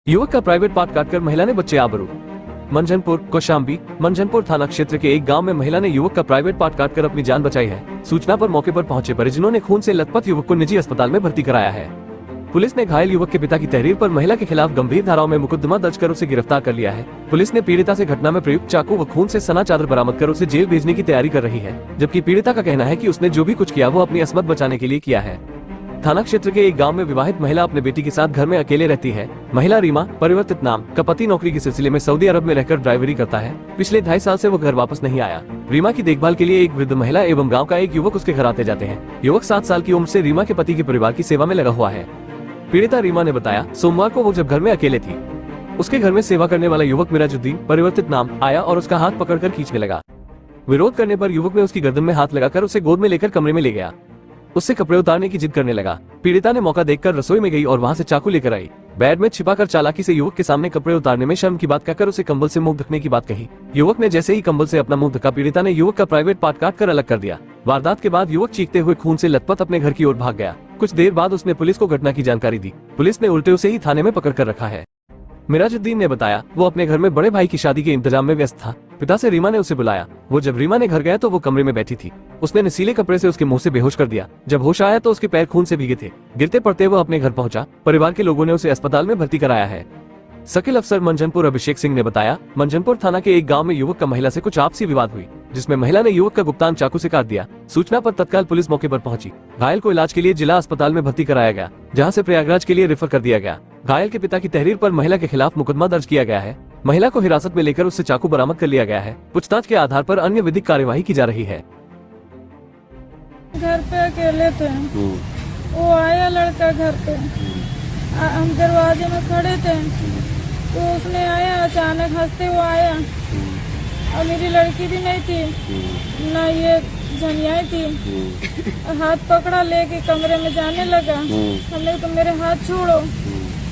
युवक का private part काटकर महिला ने बच्चे आबरू। मंझनपुर कौशाम्बी मंझनपुर थाना क्षेत्र के एक गांव में महिला ने युवक का प्राइवेट पार्ट काटकर अपनी जान बचाई है। सूचना पर मौके पर पहुंचे परिजनों ने खून से लथपथ युवक को निजी अस्पताल में भर्ती कराया है। पुलिस ने घायल युवक के पिता की तहरीर पर महिला के खिलाफ गंभीर धाराओं में मुकदमा दर्ज कर उसे गिरफ्तार कर लिया है। पुलिस ने पीड़िता से घटना में प्रयुक्त चाकू व खून से सना चादर बरामद कर उसे जेल भेजने की तैयारी कर रही है, जबकि पीड़िता का कहना है कि उसने जो भी कुछ किया वो अपनी असमत बचाने के लिए किया है। थाना क्षेत्र के एक गांव में विवाहित महिला अपने बेटी के साथ घर में अकेले रहती है। महिला रीमा परिवर्तित नाम का पति नौकरी के सिलसिले में सऊदी अरब में रहकर ड्राइवरी करता है। पिछले 2.5 साल से वो घर वापस नहीं आया। रीमा की देखभाल के लिए एक वृद्ध महिला एवं गांव का एक युवक उसके घर आते जाते हैं। युवक 7 साल की उम्र से रीमा के पति के परिवार की सेवा में लगा हुआ है। पीड़िता रीमा ने बताया, सोमवार को वो जब घर में अकेले थी, उसके घर में सेवा करने वाला युवक मिराजुद्दीन परिवर्तित नाम आया और उसका हाथ पकड़कर खींचने लगा। विरोध करने पर युवक ने उसकी गर्दन में हाथ लगाकर उसे गोद में लेकर कमरे में ले गया। उससे कपड़े उतारने की जिद करने लगा। पीड़िता ने मौका देखकर रसोई में गई और वहां से चाकू लेकर आई। बेड में छिपाकर चालाकी से युवक के सामने कपड़े उतारने में शर्म की बात कहकर उसे कंबल से मुंह ढकने की बात कही। युवक ने जैसे ही कंबल से अपना मुंह ढका, पीड़िता ने युवक का प्राइवेट पार्ट काट कर अलग कर दिया। वारदात के बाद युवक चीखते हुए खून से लथपथ अपने घर की ओर भाग गया। कुछ देर बाद उसने पुलिस को घटना की जानकारी दी। पुलिस ने उल्टे उसे ही थाने में पकड़ कर रखा है। मिराजुद्दीन ने बताया, वो अपने घर में बड़े भाई की शादी के इंतजाम में व्यस्त था। पिता से रीमा ने उसे बुलाया। वो जब रीमा ने घर गया तो वो कमरे में बैठी थी। उसने नशीले कपड़े से उसके मुंह से बेहोश कर दिया। जब होश आया तो उसके पैर खून से भीगे थे। गिरते पड़ते वो अपने घर पहुंचा। परिवार के लोगों ने उसे अस्पताल में भर्ती कराया है। सर्किल अफसर मंझनपुर अभिषेक सिंह ने बताया, मंझनपुर थाना के एक गांव में युवक का महिला से कुछ आपसी विवाद हुई, जिसमें महिला ने युवक का गुप्तांग चाकू से काट दिया। सूचना पर तत्काल पुलिस मौके पर पहुंची। घायल को इलाज के लिए जिला अस्पताल में भर्ती कराया गया, जहां से प्रयागराज के लिए रेफर कर दिया गया। घायल के पिता की तहरीर पर महिला के खिलाफ मुकदमा दर्ज किया गया है। महिला को हिरासत में लेकर उससे चाकू बरामद कर लिया गया है। पूछताछ के आधार पर अन्य विधिक कार्यवाही की जा रही है। घर पे अकेले थे, वो आया लड़का घर पे, हम दरवाजे में खड़े थे तो उसने आया, अचानक हंसते हुए आया और मेरी लड़की भी नहीं थी ना, ये झनियाई थी। हाथ पकड़ा लेके कमरे में जाने लगा। हमने तुम मेरे हाथ छोड़ो,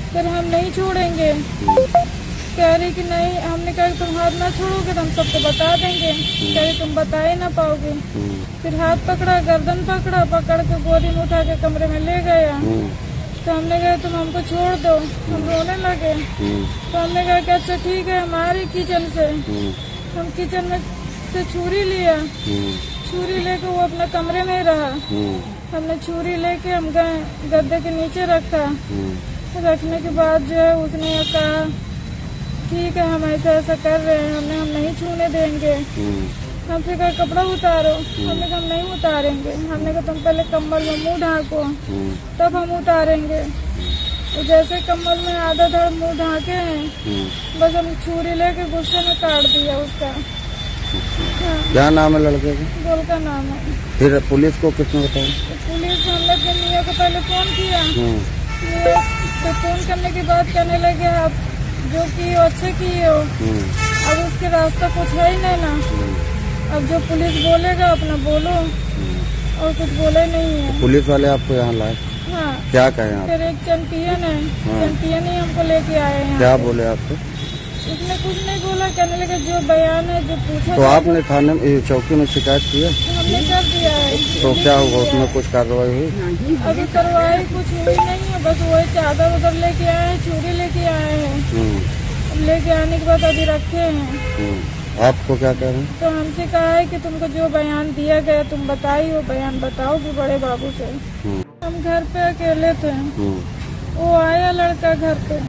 फिर हम नहीं छोड़ेंगे। कह रही कि नहीं, हमने कहा तुम हाथ ना छोड़ोगे तो हम सबको बता देंगे। कह रही तुम बता ही ना पाओगे। फिर हाथ पकड़ा, गर्दन पकड़ा, पकड़ के गोदी में उठा के कमरे में ले गया। तो हमने कहा तुम हमको छोड़ दो, हम रोने लगे। तो हमने कहा कि अच्छा ठीक है, हमारी किचन से हम किचन में से छुरी लिया। छुरी लेके वो अपने कमरे में ही रहा। हमने छुरी लेके हम गए, गद्दे के नीचे रखा। रखने के बाद जो है उसने कहा ठीक है, हम ऐसा कर रहे हैं, हम नहीं छूने देंगे। हमसे कहा कपड़ा उतारो, हमने कहा हम नहीं उतारेंगे। हमने कहा तुम पहले कम्बल में मुंह ढाको तब हम उतारेंगे। तो जैसे कम्बल में आधा धड़ मुंह ढाके हैं, बस हम छुरी लेके गुस्से में काट दिया उसका। हाँ। क्या नाम है लड़के का? गोल का नाम है। फिर पुलिस को किसने बताया? पुलिस हमने अपने मियाँ को पहले फोन किया। तो फोन करने के बाद कहने लगे आप जो की अच्छे किए हो, अब उसके रास्ता कुछ है ही नहीं ना। अब जो पुलिस बोलेगा अपना बोलो, और कुछ बोले नहीं है। पुलिस वाले आपको यहाँ लाए? हाँ। क्या कहे आप? फिर एक चैंपियन है, चैंपियन ही हमको लेके आए हैं। क्या बोले आपको? उसने कुछ नहीं बोला, कहने लगे जो बयान है जो पूछा। तो आपने थाने में चौकी में शिकायत किया? हमने कर दिया है। तो क्या हुआ, उसमें कुछ कार्रवाई हुई? अभी कार्रवाई कुछ हुई नहीं है, बस वही चादर उधर लेके आए हैं, छुरी लेके आए हैं। लेके आने के बाद अभी रखे हैं। आपको क्या कह रहे हैं? तो हमसे कहा है कि तुमको जो बयान दिया गया तुम बताई, वो बयान बताओगी बड़े बाबू से। हम घर पे अकेले थे, वो आया लड़का घर पे।